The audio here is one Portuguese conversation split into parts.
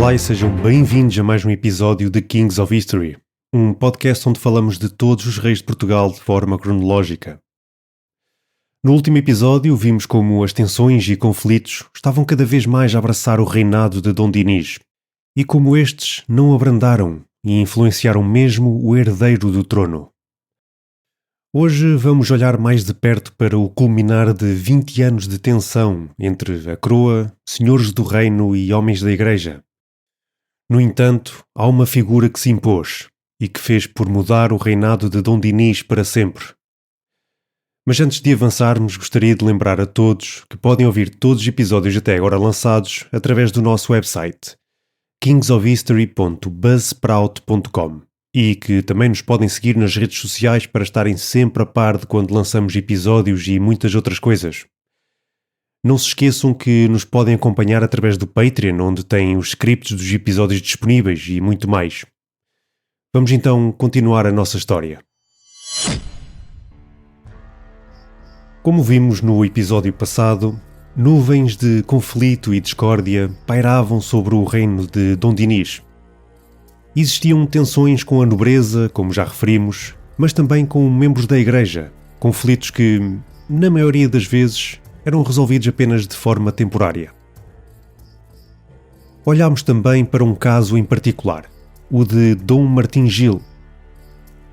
Olá e sejam bem-vindos a mais um episódio de Kings of History, um podcast onde falamos de todos os reis de Portugal de forma cronológica. No último episódio vimos como as tensões e conflitos estavam cada vez mais a abraçar o reinado de Dom Dinis e como estes não abrandaram e influenciaram mesmo o herdeiro do trono. Hoje vamos olhar mais de perto para o culminar de 20 anos de tensão entre a coroa, senhores do reino e homens da igreja. No entanto, há uma figura que se impôs e que fez por mudar o reinado de Dom Dinis para sempre. Mas antes de avançarmos, gostaria de lembrar a todos que podem ouvir todos os episódios até agora lançados através do nosso website kingsofhistory.buzzsprout.com e que também nos podem seguir nas redes sociais para estarem sempre a par de quando lançamos episódios e muitas outras coisas. Não se esqueçam que nos podem acompanhar através do Patreon, onde têm os scripts dos episódios disponíveis e muito mais. Vamos então continuar a nossa história. Como vimos no episódio passado, nuvens de conflito e discórdia pairavam sobre o reino de Dom Dinis. Existiam tensões com a nobreza, como já referimos, mas também com membros da igreja, conflitos que, na maioria das vezes, eram resolvidos apenas de forma temporária. Olhámos também para um caso em particular, o de Dom Martim Gil.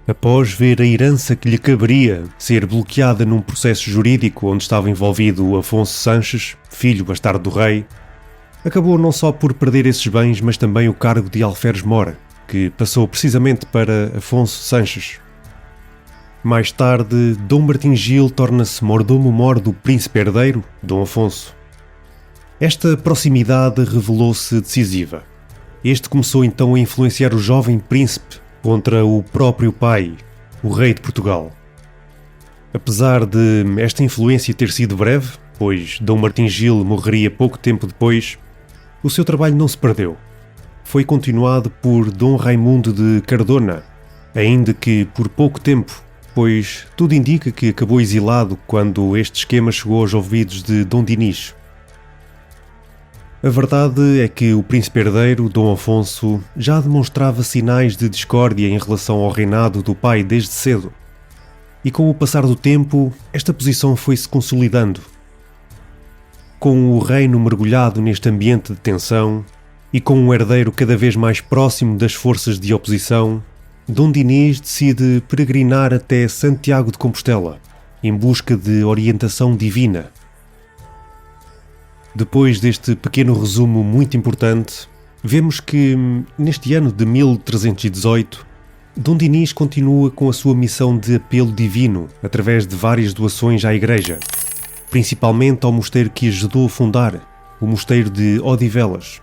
Após ver a herança que lhe caberia ser bloqueada num processo jurídico onde estava envolvido o Afonso Sanches, filho bastardo do rei, acabou não só por perder esses bens, mas também o cargo de alferes-mora, que passou precisamente para Afonso Sanches. Mais tarde, Dom Martim Gil torna-se mordomo-mor do príncipe herdeiro, Dom Afonso. Esta proximidade revelou-se decisiva. Este começou então a influenciar o jovem príncipe contra o próprio pai, o rei de Portugal. Apesar de esta influência ter sido breve, pois Dom Martim Gil morreria pouco tempo depois, o seu trabalho não se perdeu. Foi continuado por Dom Raimundo de Cardona, ainda que por pouco tempo, pois tudo indica que acabou exilado quando este esquema chegou aos ouvidos de Dom Dinis. A verdade é que o príncipe herdeiro, Dom Afonso, já demonstrava sinais de discórdia em relação ao reinado do pai desde cedo. E com o passar do tempo, esta posição foi-se consolidando. Com o reino mergulhado neste ambiente de tensão, e com um herdeiro cada vez mais próximo das forças de oposição, Dom Dinis decide peregrinar até Santiago de Compostela, em busca de orientação divina. Depois deste pequeno resumo muito importante, vemos que, neste ano de 1318, Dom Dinis continua com a sua missão de apelo divino através de várias doações à Igreja, principalmente ao mosteiro que ajudou a fundar, o mosteiro de Odivelas.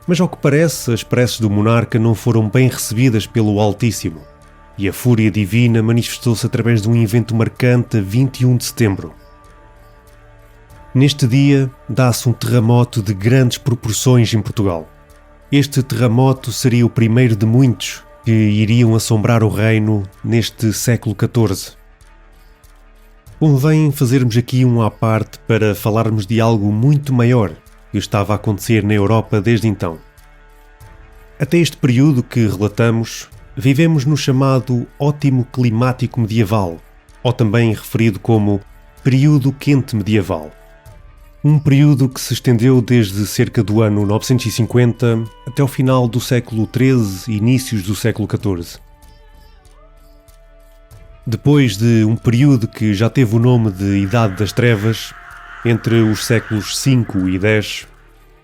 Mas ao que parece, as preces do monarca não foram bem recebidas pelo Altíssimo, e a fúria divina manifestou-se através de um evento marcante a 21 de setembro. Neste dia, dá-se um terremoto de grandes proporções em Portugal. Este terremoto seria o primeiro de muitos que iriam assombrar o reino neste século XIV. Convém fazermos aqui um à parte para falarmos de algo muito maior que estava a acontecer na Europa desde então. Até este período que relatamos, vivemos no chamado ótimo climático medieval, ou também referido como período quente medieval. Um período que se estendeu desde cerca do ano 950 até o final do século XIII e inícios do século XIV. Depois de um período que já teve o nome de Idade das Trevas, entre os séculos V e X,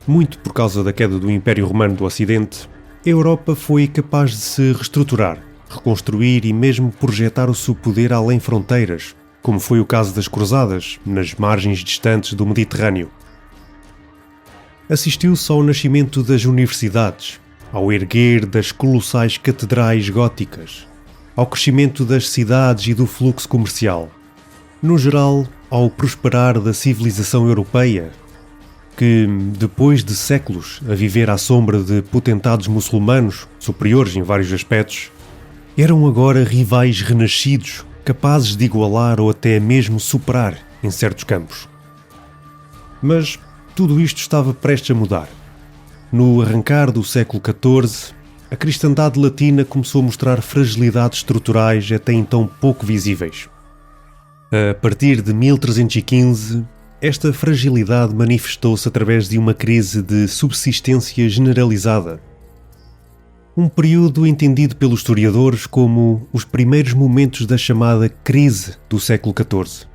muito por causa da queda do Império Romano do Ocidente, a Europa foi capaz de se reestruturar, reconstruir e mesmo projetar o seu poder além fronteiras, como foi o caso das Cruzadas, nas margens distantes do Mediterrâneo. Assistiu-se ao nascimento das universidades, ao erguer das colossais catedrais góticas, ao crescimento das cidades e do fluxo comercial. No geral, ao prosperar da civilização europeia, que, depois de séculos a viver à sombra de potentados muçulmanos, superiores em vários aspectos, eram agora rivais renascidos, capazes de igualar ou até mesmo superar em certos campos. Mas tudo isto estava prestes a mudar. No arrancar do século XIV, a cristandade latina começou a mostrar fragilidades estruturais até então pouco visíveis. A partir de 1315, esta fragilidade manifestou-se através de uma crise de subsistência generalizada. Um período entendido pelos historiadores como os primeiros momentos da chamada crise do século XIV.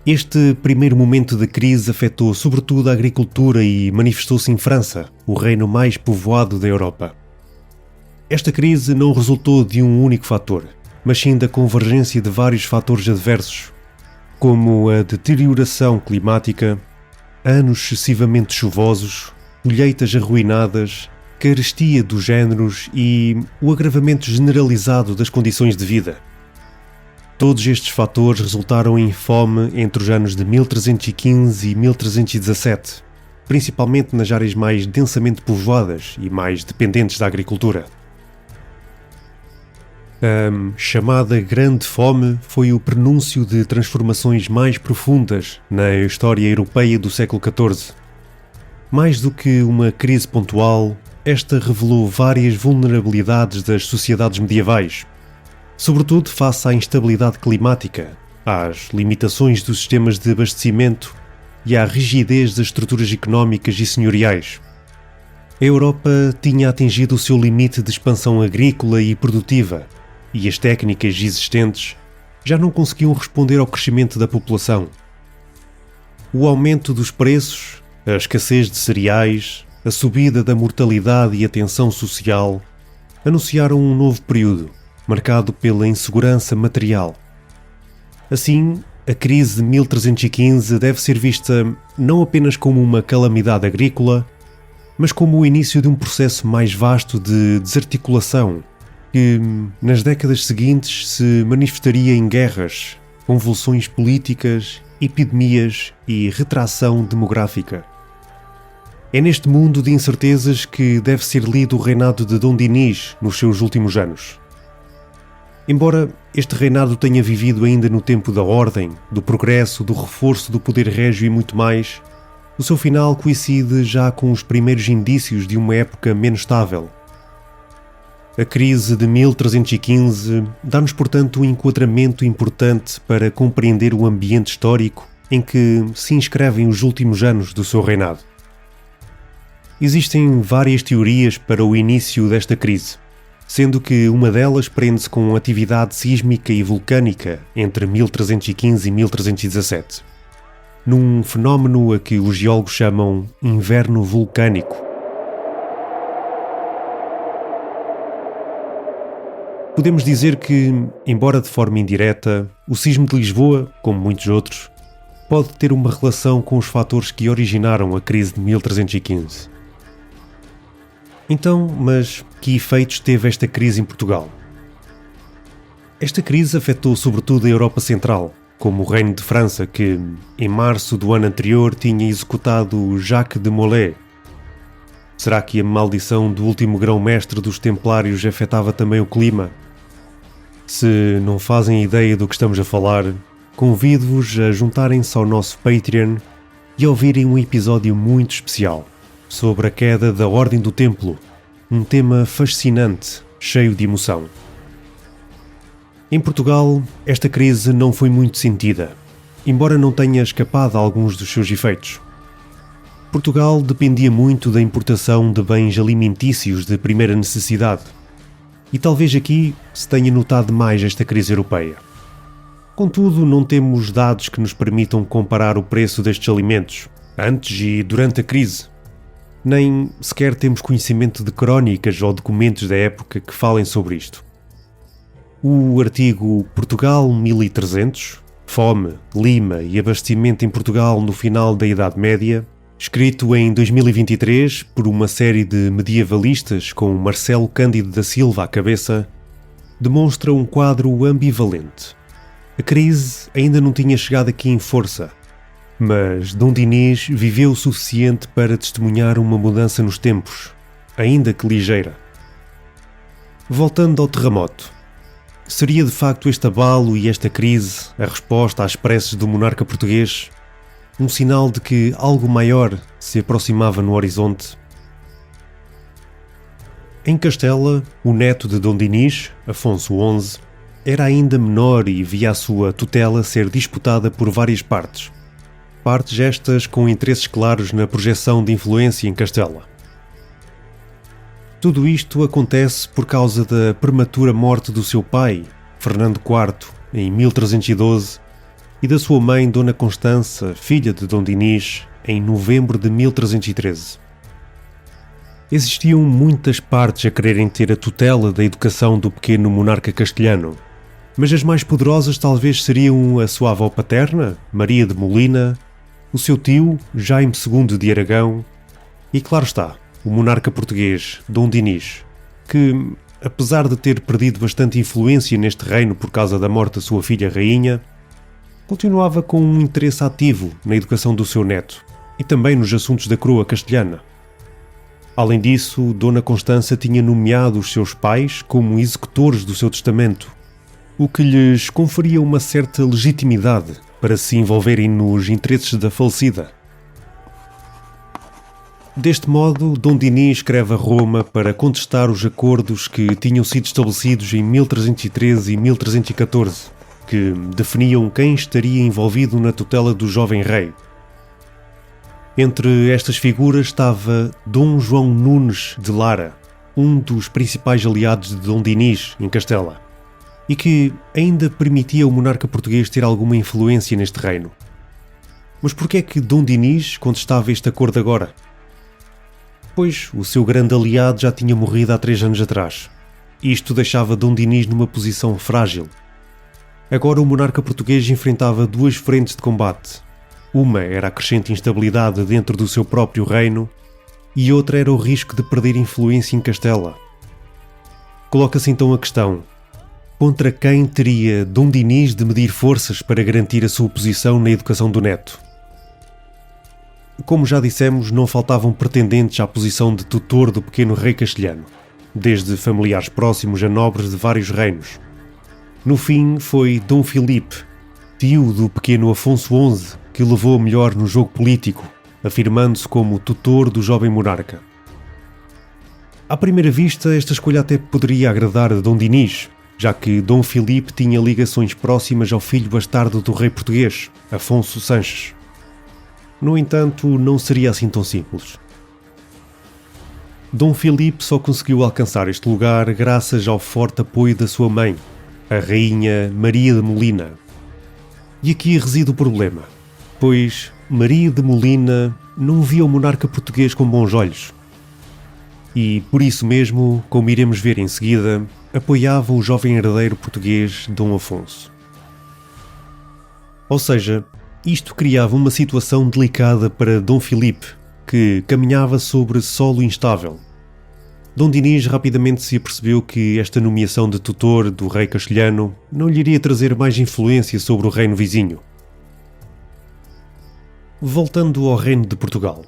Este primeiro momento de crise afetou sobretudo a agricultura e manifestou-se em França, o reino mais povoado da Europa. Esta crise não resultou de um único fator, mas sim da convergência de vários fatores adversos, como a deterioração climática, anos excessivamente chuvosos, colheitas arruinadas, carestia dos géneros e o agravamento generalizado das condições de vida. Todos estes fatores resultaram em fome entre os anos de 1315 e 1317, principalmente nas áreas mais densamente povoadas e mais dependentes da agricultura. A chamada Grande Fome foi o prenúncio de transformações mais profundas na história europeia do século XIV. Mais do que uma crise pontual, esta revelou várias vulnerabilidades das sociedades medievais, sobretudo face à instabilidade climática, às limitações dos sistemas de abastecimento e à rigidez das estruturas económicas e senhoriais. A Europa tinha atingido o seu limite de expansão agrícola e produtiva, e as técnicas existentes já não conseguiam responder ao crescimento da população. O aumento dos preços, a escassez de cereais, a subida da mortalidade e a tensão social anunciaram um novo período, marcado pela insegurança material. Assim, a crise de 1315 deve ser vista não apenas como uma calamidade agrícola, mas como o início de um processo mais vasto de desarticulação, que, nas décadas seguintes, se manifestaria em guerras, convulsões políticas, epidemias e retração demográfica. É neste mundo de incertezas que deve ser lido o reinado de Dom Dinis nos seus últimos anos. Embora este reinado tenha vivido ainda no tempo da ordem, do progresso, do reforço do poder régio e muito mais, o seu final coincide já com os primeiros indícios de uma época menos estável. A crise de 1315 dá-nos, portanto, um enquadramento importante para compreender o ambiente histórico em que se inscrevem os últimos anos do seu reinado. Existem várias teorias para o início desta crise, sendo que uma delas prende-se com a atividade sísmica e vulcânica entre 1315 e 1317, num fenómeno a que os geólogos chamam inverno vulcânico. Podemos dizer que, embora de forma indireta, o sismo de Lisboa, como muitos outros, pode ter uma relação com os fatores que originaram a crise de 1315. Então, mas que efeitos teve esta crise em Portugal? Esta crise afetou sobretudo a Europa Central, como o Reino de França, que, em março do ano anterior, tinha executado Jacques de Molay. Será que a maldição do último grão-mestre dos Templários afetava também o clima? Se não fazem ideia do que estamos a falar, convido-vos a juntarem-se ao nosso Patreon e a ouvirem um episódio muito especial sobre a queda da Ordem do Templo, um tema fascinante, cheio de emoção. Em Portugal, esta crise não foi muito sentida, embora não tenha escapado a alguns dos seus efeitos. Portugal dependia muito da importação de bens alimentícios de primeira necessidade, e talvez aqui se tenha notado mais esta crise europeia. Contudo, não temos dados que nos permitam comparar o preço destes alimentos, antes e durante a crise. Nem sequer temos conhecimento de crónicas ou documentos da época que falem sobre isto. O artigo Portugal 1300, Fome, Lima e Abastecimento em Portugal no final da Idade Média, escrito em 2023 por uma série de medievalistas com Marcelo Cândido da Silva à cabeça, demonstra um quadro ambivalente. A crise ainda não tinha chegado aqui em força, mas Dom Dinis viveu o suficiente para testemunhar uma mudança nos tempos, ainda que ligeira. Voltando ao terremoto, seria de facto este abalo e esta crise a resposta às preces do monarca português? Um sinal de que algo maior se aproximava no horizonte? Em Castela, o neto de Dom Dinis, Afonso XI, era ainda menor e via a sua tutela ser disputada por várias partes. Partes estas com interesses claros na projeção de influência em Castela. Tudo isto acontece por causa da prematura morte do seu pai, Fernando IV, em 1312, e da sua mãe, Dona Constança, filha de Dom Dinis, em novembro de 1313. Existiam muitas partes a quererem ter a tutela da educação do pequeno monarca castelhano, mas as mais poderosas talvez seriam a sua avó paterna, Maria de Molina, o seu tio, Jaime II de Aragão, e claro está, o monarca português, Dom Dinis, que, apesar de ter perdido bastante influência neste reino por causa da morte da sua filha rainha, continuava com um interesse ativo na educação do seu neto e também nos assuntos da coroa castelhana. Além disso, Dona Constança tinha nomeado os seus pais como executores do seu testamento, o que lhes conferia uma certa legitimidade para se envolverem nos interesses da falecida. Deste modo, Dom Dinis escreve a Roma para contestar os acordos que tinham sido estabelecidos em 1313 e 1314, que definiam quem estaria envolvido na tutela do jovem rei. Entre estas figuras estava Dom João Nunes de Lara, um dos principais aliados de Dom Dinis em Castela, e que ainda permitia ao monarca português ter alguma influência neste reino. Mas por que é que Dom Dinis contestava este acordo agora? Pois o seu grande aliado já tinha morrido há 3 anos atrás. Isto deixava Dom Dinis numa posição frágil. Agora o monarca português enfrentava 2 frentes de combate. Uma era a crescente instabilidade dentro do seu próprio reino e outra era o risco de perder influência em Castela. Coloca-se então a questão: contra quem teria Dom Dinis de medir forças para garantir a sua posição na educação do neto? Como já dissemos, não faltavam pretendentes à posição de tutor do pequeno rei castelhano, desde familiares próximos a nobres de vários reinos. No fim, foi Dom Filipe, tio do pequeno Afonso XI, que o levou a melhor no jogo político, afirmando-se como tutor do jovem monarca. À primeira vista, esta escolha até poderia agradar a Dom Dinis, já que Dom Filipe tinha ligações próximas ao filho bastardo do rei português, Afonso Sanches. No entanto, não seria assim tão simples. Dom Filipe só conseguiu alcançar este lugar graças ao forte apoio da sua mãe, a rainha Maria de Molina. E aqui reside o problema, pois Maria de Molina não via o monarca português com bons olhos. E, por isso mesmo, como iremos ver em seguida, apoiava o jovem herdeiro português Dom Afonso. Ou seja, isto criava uma situação delicada para Dom Filipe, que caminhava sobre solo instável. Dom Dinis rapidamente se apercebeu que esta nomeação de tutor do rei castelhano não lhe iria trazer mais influência sobre o reino vizinho. Voltando ao reino de Portugal.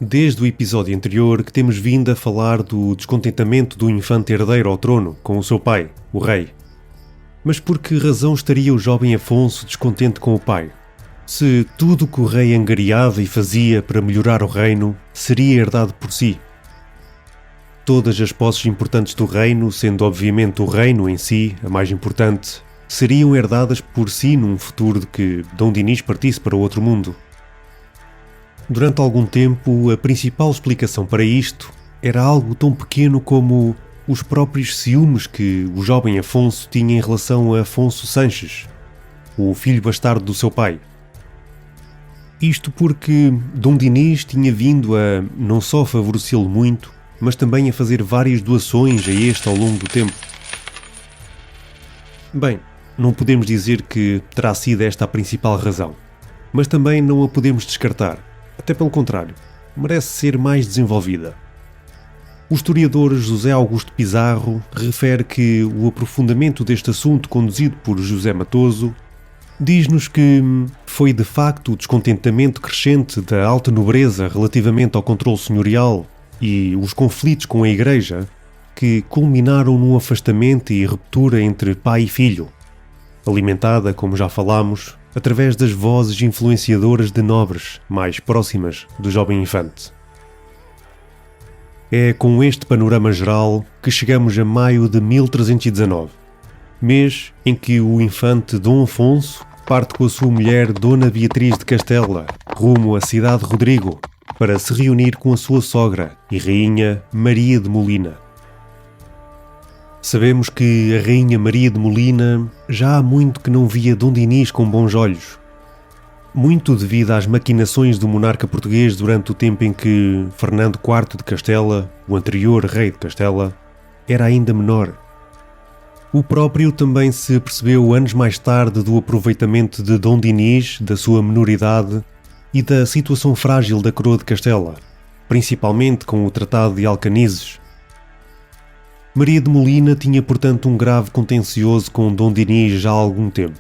Desde o episódio anterior que temos vindo a falar do descontentamento do infante herdeiro ao trono com o seu pai, o rei. Mas por que razão estaria o jovem Afonso descontente com o pai? Se tudo o que o rei angariava e fazia para melhorar o reino seria herdado por si. Todas as posses importantes do reino, sendo obviamente o reino em si a mais importante, seriam herdadas por si num futuro de que Dom Dinis partisse para outro mundo. Durante algum tempo, a principal explicação para isto era algo tão pequeno como os próprios ciúmes que o jovem Afonso tinha em relação a Afonso Sanches, o filho bastardo do seu pai. Isto porque Dom Dinis tinha vindo a não só favorecê-lo muito, mas também a fazer várias doações a este ao longo do tempo. Bem, não podemos dizer que terá sido esta a principal razão, mas também não a podemos descartar, até pelo contrário, merece ser mais desenvolvida. O historiador José Augusto Pizarro refere que o aprofundamento deste assunto conduzido por José Matoso diz-nos que foi de facto o descontentamento crescente da alta nobreza relativamente ao controle senhorial e os conflitos com a Igreja que culminaram num afastamento e ruptura entre pai e filho, alimentada, como já falámos, através das vozes influenciadoras de nobres mais próximas do jovem infante. É com este panorama geral que chegamos a maio de 1319, mês em que o infante Dom Afonso parte com a sua mulher Dona Beatriz de Castela, rumo à cidade de Rodrigo, para se reunir com a sua sogra e rainha Maria de Molina. Sabemos que a rainha Maria de Molina já há muito que não via Dom Dinis com bons olhos, muito devido às maquinações do monarca português durante o tempo em que Fernando IV de Castela, o anterior rei de Castela, era ainda menor. O próprio também se percebeu anos mais tarde do aproveitamento de Dom Dinis, da sua menoridade e da situação frágil da coroa de Castela, principalmente com o Tratado de Alcanizes. Maria de Molina tinha, portanto, um grave contencioso com Dom Dinis já há algum tempo.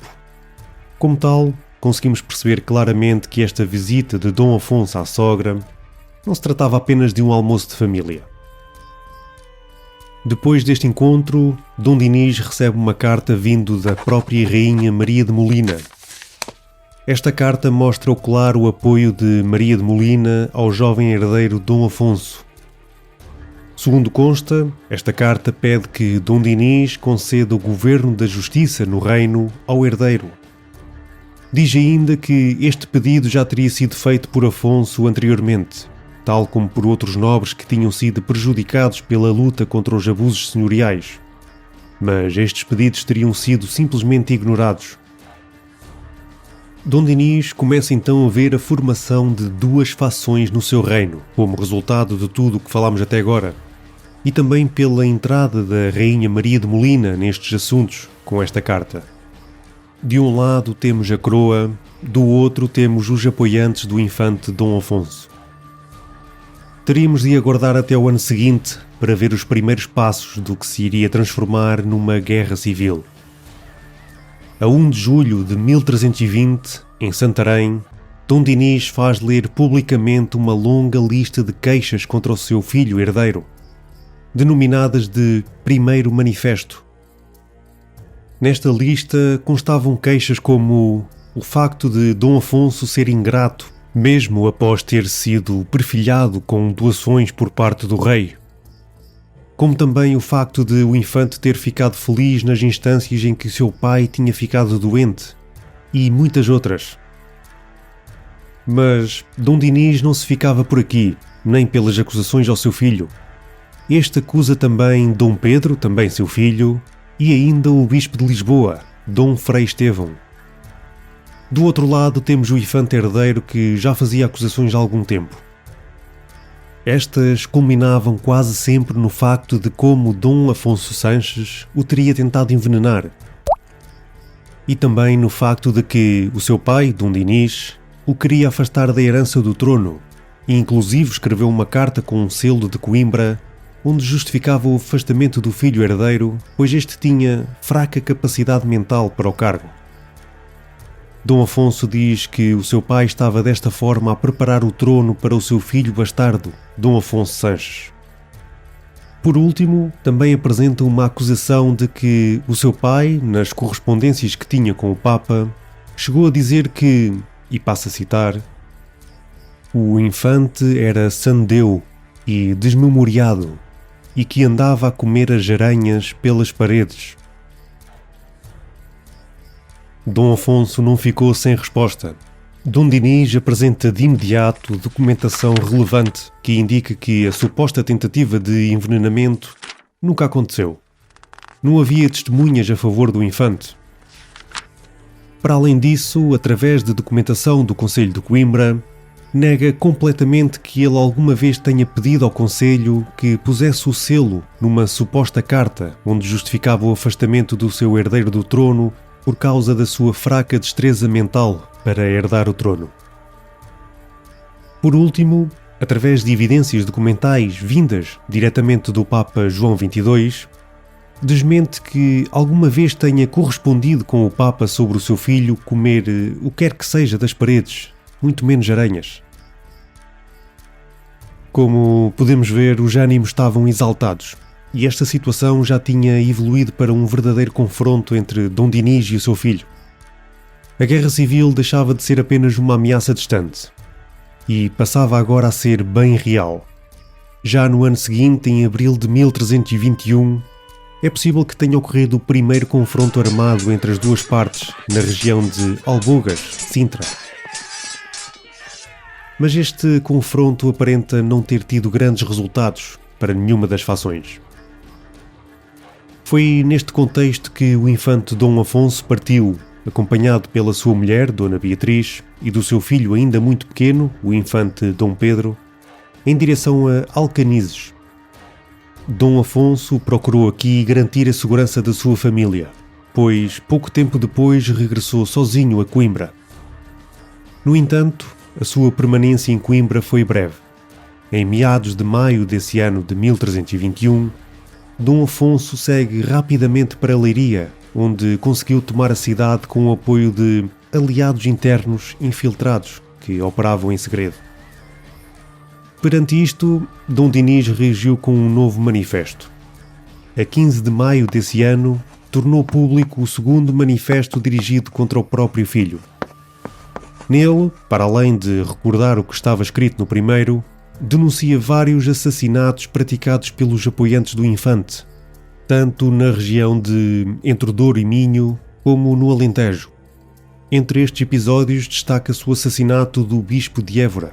Como tal, conseguimos perceber claramente que esta visita de Dom Afonso à sogra não se tratava apenas de um almoço de família. Depois deste encontro, Dom Dinis recebe uma carta vindo da própria rainha Maria de Molina. Esta carta mostra o claro apoio de Maria de Molina ao jovem herdeiro Dom Afonso. Segundo consta, esta carta pede que Dom Dinis conceda o governo da justiça no reino ao herdeiro. Diz ainda que este pedido já teria sido feito por Afonso anteriormente, tal como por outros nobres que tinham sido prejudicados pela luta contra os abusos senhoriais. Mas estes pedidos teriam sido simplesmente ignorados. Dom Dinis começa então a ver a formação de duas fações no seu reino, como resultado de tudo o que falámos até agora, e também pela entrada da rainha Maria de Molina nestes assuntos, com esta carta. De um lado temos a coroa, do outro temos os apoiantes do infante Dom Afonso. Teríamos de aguardar até o ano seguinte para ver os primeiros passos do que se iria transformar numa guerra civil. A 1 de julho de 1320, em Santarém, Dom Dinis faz ler publicamente uma longa lista de queixas contra o seu filho herdeiro, denominadas de Primeiro Manifesto. Nesta lista constavam queixas como o facto de Dom Afonso ser ingrato, mesmo após ter sido perfilhado com doações por parte do rei, como também o facto de o infante ter ficado feliz nas instâncias em que seu pai tinha ficado doente, e muitas outras. Mas Dom Dinis não se ficava por aqui, nem pelas acusações ao seu filho. Este acusa também Dom Pedro, também seu filho, e ainda o bispo de Lisboa, Dom Frei Estevão. Do outro lado temos o infante herdeiro que já fazia acusações há algum tempo. Estas culminavam quase sempre no facto de como Dom Afonso Sanches o teria tentado envenenar. E também no facto de que o seu pai, Dom Dinis, o queria afastar da herança do trono, e inclusive escreveu uma carta com um selo de Coimbra onde justificava o afastamento do filho herdeiro, pois este tinha fraca capacidade mental para o cargo. Dom Afonso diz que o seu pai estava desta forma a preparar o trono para o seu filho bastardo, Dom Afonso Sanches. Por último, também apresenta uma acusação de que o seu pai, nas correspondências que tinha com o Papa, chegou a dizer que, e passo a citar, o infante era sandeu e desmemoriado e que andava a comer as aranhas pelas paredes. Dom Afonso não ficou sem resposta. Dom Dinis apresenta de imediato documentação relevante que indica que a suposta tentativa de envenenamento nunca aconteceu. Não havia testemunhas a favor do infante. Para além disso, através de documentação do Conselho de Coimbra, nega completamente que ele alguma vez tenha pedido ao Conselho que pusesse o selo numa suposta carta onde justificava o afastamento do seu herdeiro do trono por causa da sua fraca destreza mental para herdar o trono. Por último, através de evidências documentais vindas diretamente do Papa João XXII, desmente que alguma vez tenha correspondido com o Papa sobre o seu filho comer o que quer que seja das paredes, muito menos aranhas. Como podemos ver, os ânimos estavam exaltados, e esta situação já tinha evoluído para um verdadeiro confronto entre Dom Dinis e o seu filho. A guerra civil deixava de ser apenas uma ameaça distante, e passava agora a ser bem real. Já no ano seguinte, em abril de 1321, é possível que tenha ocorrido o primeiro confronto armado entre as duas partes, na região de Albogas, Sintra. Mas este confronto aparenta não ter tido grandes resultados para nenhuma das fações. Foi neste contexto que o infante Dom Afonso partiu, acompanhado pela sua mulher, Dona Beatriz, e do seu filho ainda muito pequeno, o infante Dom Pedro, em direção a Alcanizes. Dom Afonso procurou aqui garantir a segurança da sua família, pois pouco tempo depois regressou sozinho a Coimbra. No entanto, a sua permanência em Coimbra foi breve. Em meados de maio desse ano de 1321, Dom Afonso segue rapidamente para Leiria, onde conseguiu tomar a cidade com o apoio de aliados internos infiltrados que operavam em segredo. Perante isto, Dom Dinis reagiu com um novo manifesto. A 15 de maio desse ano, tornou público o segundo manifesto dirigido contra o próprio filho. Nele, para além de recordar o que estava escrito no primeiro, denuncia vários assassinatos praticados pelos apoiantes do infante, tanto na região de entre o Douro e Minho, como no Alentejo. Entre estes episódios destaca-se o assassinato do bispo de Évora.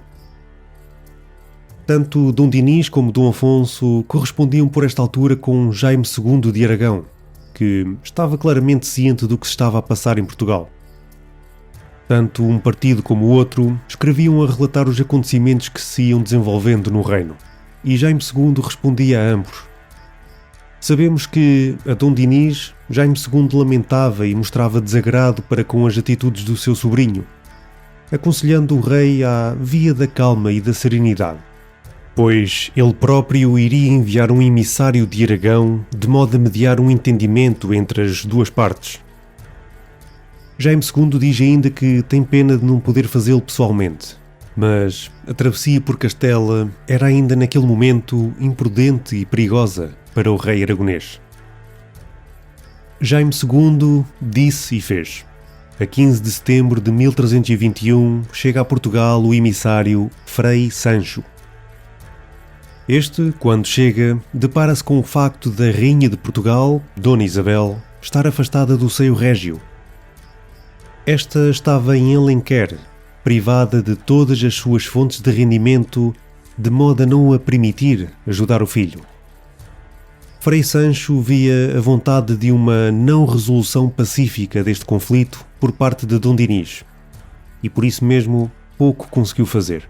Tanto Dom Dinis como Dom Afonso correspondiam por esta altura com Jaime II de Aragão, que estava claramente ciente do que se estava a passar em Portugal. Tanto um partido como o outro escreviam a relatar os acontecimentos que se iam desenvolvendo no reino, e Jaime II respondia a ambos. Sabemos que, a Dom Dinis, Jaime II lamentava e mostrava desagrado para com as atitudes do seu sobrinho, aconselhando o rei à via da calma e da serenidade, pois ele próprio iria enviar um emissário de Aragão de modo a mediar um entendimento entre as duas partes. Jaime II diz ainda que tem pena de não poder fazê-lo pessoalmente, mas a travessia por Castela era ainda naquele momento imprudente e perigosa para o rei aragonês. Jaime II disse e fez. A 15 de setembro de 1321 chega a Portugal o emissário Frei Sancho. Este, quando chega, depara-se com o facto da Rainha de Portugal, Dona Isabel, estar afastada do seio régio. Esta estava em Alenquer, privada de todas as suas fontes de rendimento, de modo a não a permitir ajudar o filho. Frei Sancho via a vontade de uma não resolução pacífica deste conflito por parte de Dom Dinis, e por isso mesmo pouco conseguiu fazer.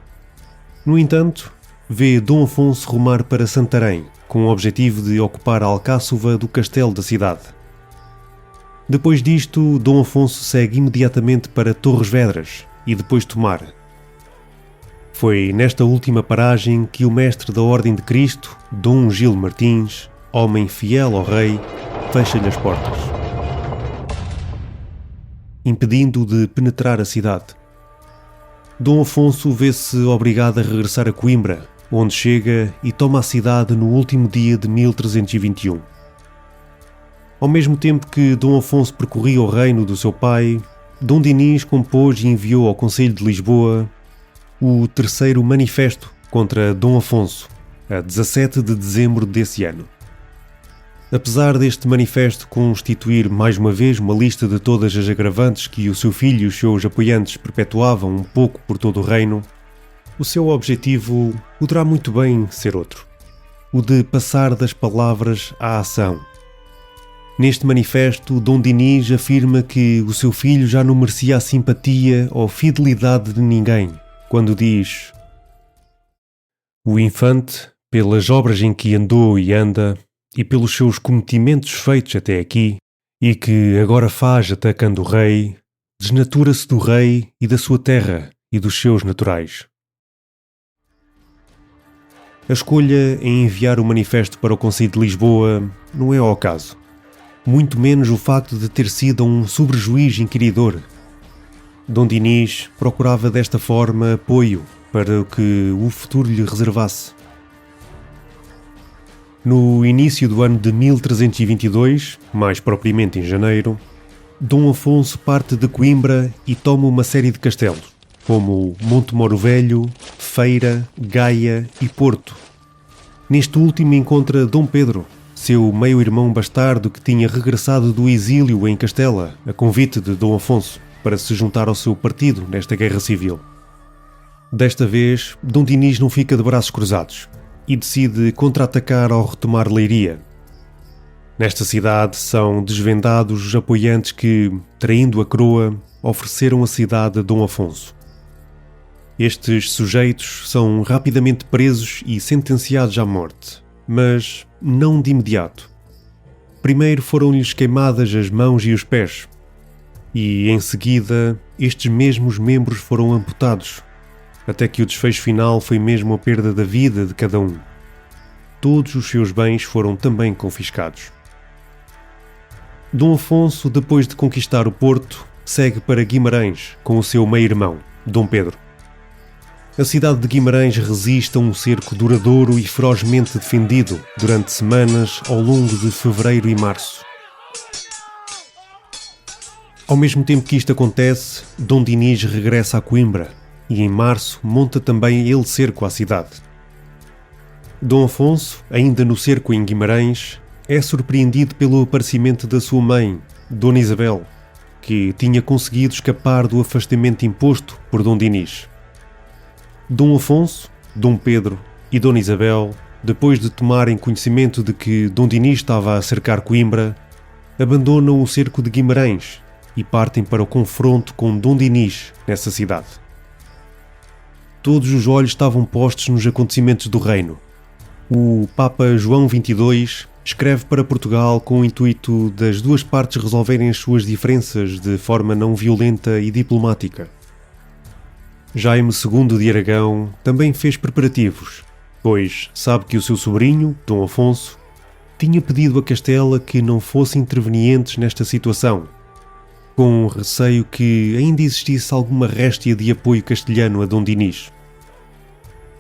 No entanto, vê Dom Afonso rumar para Santarém, com o objetivo de ocupar a alcáçova do castelo da cidade. Depois disto, Dom Afonso segue imediatamente para Torres Vedras e depois Tomar. Foi nesta última paragem que o mestre da Ordem de Cristo, Dom Gil Martins, homem fiel ao rei, fecha-lhe as portas, impedindo-o de penetrar a cidade. Dom Afonso vê-se obrigado a regressar a Coimbra, onde chega e toma a cidade no último dia de 1321. Ao mesmo tempo que Dom Afonso percorria o reino do seu pai, Dom Dinis compôs e enviou ao Conselho de Lisboa o terceiro manifesto contra Dom Afonso, a 17 de dezembro desse ano. Apesar deste manifesto constituir mais uma vez uma lista de todas as agravantes que o seu filho e os seus apoiantes perpetuavam um pouco por todo o reino, o seu objetivo poderá muito bem ser outro, o de passar das palavras à ação. Neste manifesto, Dom Dinis afirma que o seu filho já não merecia a simpatia ou fidelidade de ninguém, quando diz: "O infante, pelas obras em que andou e anda, e pelos seus cometimentos feitos até aqui, e que agora faz atacando o rei, desnatura-se do rei e da sua terra e dos seus naturais." A escolha em enviar o manifesto para o Conselho de Lisboa não é ao acaso. Muito menos o facto de ter sido um sobrejuiz inquiridor. Dom Dinis procurava desta forma apoio para o que o futuro lhe reservasse. No início do ano de 1322, mais propriamente em janeiro, Dom Afonso parte de Coimbra e toma uma série de castelos, como Montemoro Velho, Feira, Gaia e Porto, Neste último encontra Dom Pedro, seu meio-irmão bastardo que tinha regressado do exílio em Castela, a convite de Dom Afonso, para se juntar ao seu partido nesta guerra civil. Desta vez, Dom Dinis não fica de braços cruzados e decide contra-atacar ao retomar Leiria. Nesta cidade são desvendados os apoiantes que, traindo a coroa, ofereceram a cidade a Dom Afonso. Estes sujeitos são rapidamente presos e sentenciados à morte, mas não de imediato. Primeiro foram-lhes queimadas as mãos e os pés, e em seguida estes mesmos membros foram amputados, até que o desfecho final foi mesmo a perda da vida de cada um. Todos os seus bens foram também confiscados. Dom Afonso, depois de conquistar o Porto, segue para Guimarães com o seu meio-irmão, Dom Pedro. A cidade de Guimarães resiste a um cerco duradouro e ferozmente defendido durante semanas ao longo de fevereiro e março. Ao mesmo tempo que isto acontece, Dom Dinis regressa a Coimbra e em março monta também ele cerco à cidade. Dom Afonso, ainda no cerco em Guimarães, é surpreendido pelo aparecimento da sua mãe, Dona Isabel, que tinha conseguido escapar do afastamento imposto por Dom Dinis. Dom Afonso, Dom Pedro e Dona Isabel, depois de tomarem conhecimento de que Dom Dinis estava a cercar Coimbra, abandonam o cerco de Guimarães e partem para o confronto com Dom Dinis nessa cidade. Todos os olhos estavam postos nos acontecimentos do reino. O Papa João XXII escreve para Portugal com o intuito das duas partes resolverem as suas diferenças de forma não violenta e diplomática. Jaime II de Aragão também fez preparativos, pois sabe que o seu sobrinho, Dom Afonso, tinha pedido a Castela que não fosse intervenientes nesta situação, com receio que ainda existisse alguma réstia de apoio castelhano a Dom Dinis.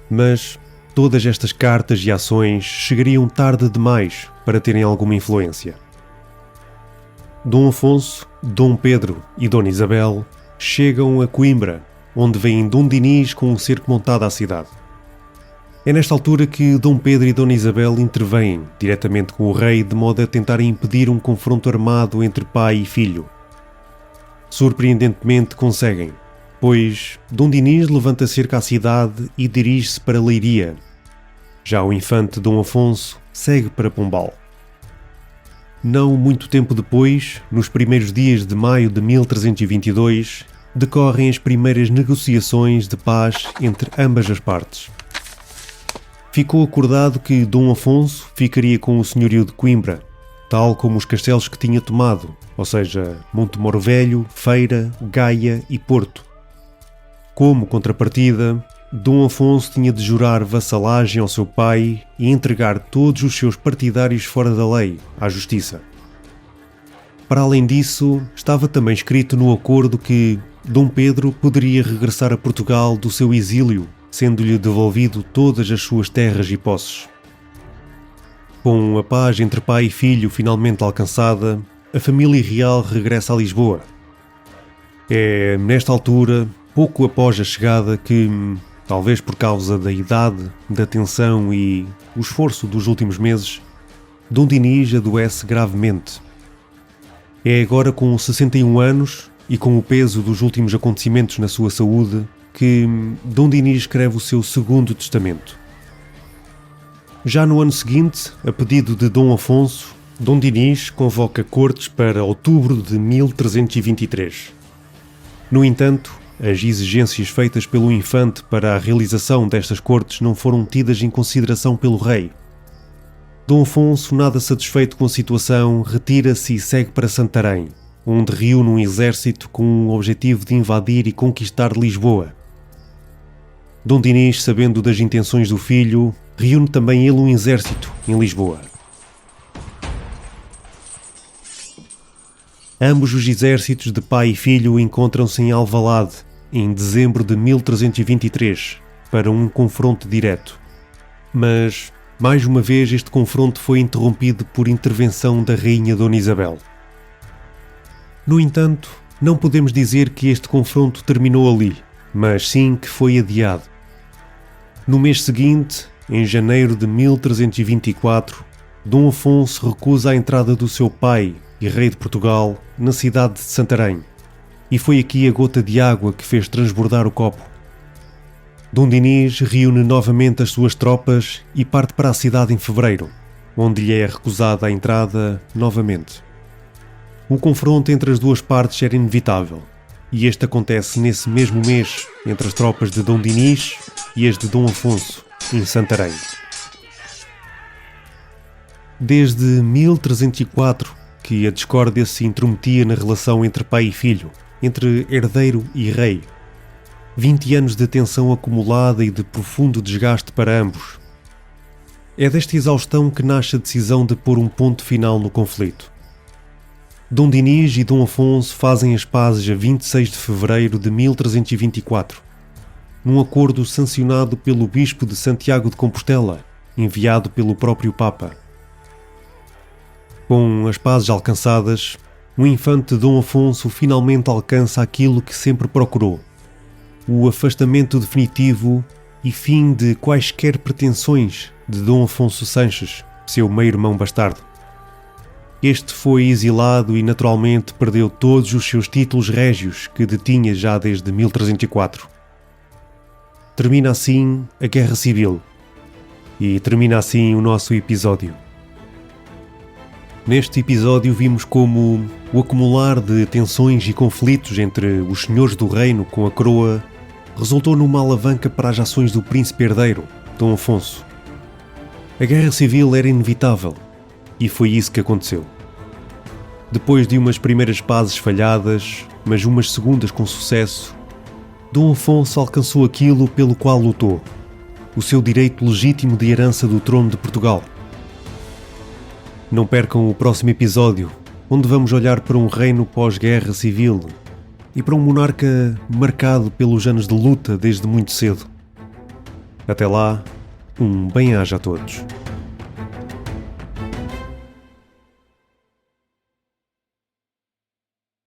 Mas todas estas cartas e ações chegariam tarde demais para terem alguma influência. Dom Afonso, Dom Pedro e Dona Isabel chegam a Coimbra, onde vêm Dom Dinis com um cerco montado à cidade. É nesta altura que Dom Pedro e Dona Isabel intervêm diretamente com o rei de modo a tentarem impedir um confronto armado entre pai e filho. Surpreendentemente conseguem, pois Dom Dinis levanta cerca à cidade e dirige-se para Leiria. Já o infante Dom Afonso segue para Pombal. Não muito tempo depois, nos primeiros dias de maio de 1322, decorrem as primeiras negociações de paz entre ambas as partes. Ficou acordado que Dom Afonso ficaria com o senhorio de Coimbra, tal como os castelos que tinha tomado, ou seja, Montemoro Velho, Feira, Gaia e Porto. Como contrapartida, Dom Afonso tinha de jurar vassalagem ao seu pai e entregar todos os seus partidários fora da lei à justiça. Para além disso, estava também escrito no acordo que Dom Pedro poderia regressar a Portugal do seu exílio, sendo-lhe devolvido todas as suas terras e posses. Com a paz entre pai e filho finalmente alcançada, a família real regressa a Lisboa. É nesta altura, pouco após a chegada, que, talvez por causa da idade, da tensão e o esforço dos últimos meses, Dom Dinis adoece gravemente. É agora com 61 anos e com o peso dos últimos acontecimentos na sua saúde que Dom Dinis escreve o seu segundo testamento. Já no ano seguinte, a pedido de Dom Afonso, Dom Dinis convoca cortes para outubro de 1323. No entanto, as exigências feitas pelo infante para a realização destas cortes não foram tidas em consideração pelo rei. Dom Afonso, nada satisfeito com a situação, retira-se e segue para Santarém, onde reúne um exército com o objetivo de invadir e conquistar Lisboa. Dom Dinis, sabendo das intenções do filho, reúne também ele um exército em Lisboa. Ambos os exércitos de pai e filho encontram-se em Alvalade, em dezembro de 1323, para um confronto direto. Mas, mais uma vez, este confronto foi interrompido por intervenção da rainha Dona Isabel. No entanto, não podemos dizer que este confronto terminou ali, mas sim que foi adiado. No mês seguinte, em janeiro de 1324, Dom Afonso recusa a entrada do seu pai e rei de Portugal na cidade de Santarém, e foi aqui a gota de água que fez transbordar o copo. Dom Dinis reúne novamente as suas tropas e parte para a cidade em fevereiro, onde lhe é recusada a entrada novamente. O confronto entre as duas partes era inevitável, e este acontece nesse mesmo mês entre as tropas de Dom Dinis e as de Dom Afonso, em Santarém. Desde 1304 que a discórdia se intrometia na relação entre pai e filho, entre herdeiro e rei. 20 anos de tensão acumulada e de profundo desgaste para ambos. É desta exaustão que nasce a decisão de pôr um ponto final no conflito. Dom Dinis e Dom Afonso fazem as pazes a 26 de fevereiro de 1324, num acordo sancionado pelo bispo de Santiago de Compostela, enviado pelo próprio Papa. Com as pazes alcançadas, o infante Dom Afonso finalmente alcança aquilo que sempre procurou: o afastamento definitivo e fim de quaisquer pretensões de Dom Afonso Sanches, seu meio-irmão bastardo. Este foi exilado e naturalmente perdeu todos os seus títulos régios que detinha já desde 1304. Termina assim a Guerra Civil e termina assim o nosso episódio. Neste episódio vimos como o acumular de tensões e conflitos entre os senhores do reino com a coroa resultou numa alavanca para as ações do príncipe herdeiro, Dom Afonso. A Guerra Civil era inevitável, e foi isso que aconteceu. Depois de umas primeiras pazes falhadas, mas umas segundas com sucesso, Dom Afonso alcançou aquilo pelo qual lutou: o seu direito legítimo de herança do trono de Portugal. Não percam o próximo episódio, onde vamos olhar para um reino pós-guerra civil e para um monarca marcado pelos anos de luta desde muito cedo. Até lá, um bem-aja a todos.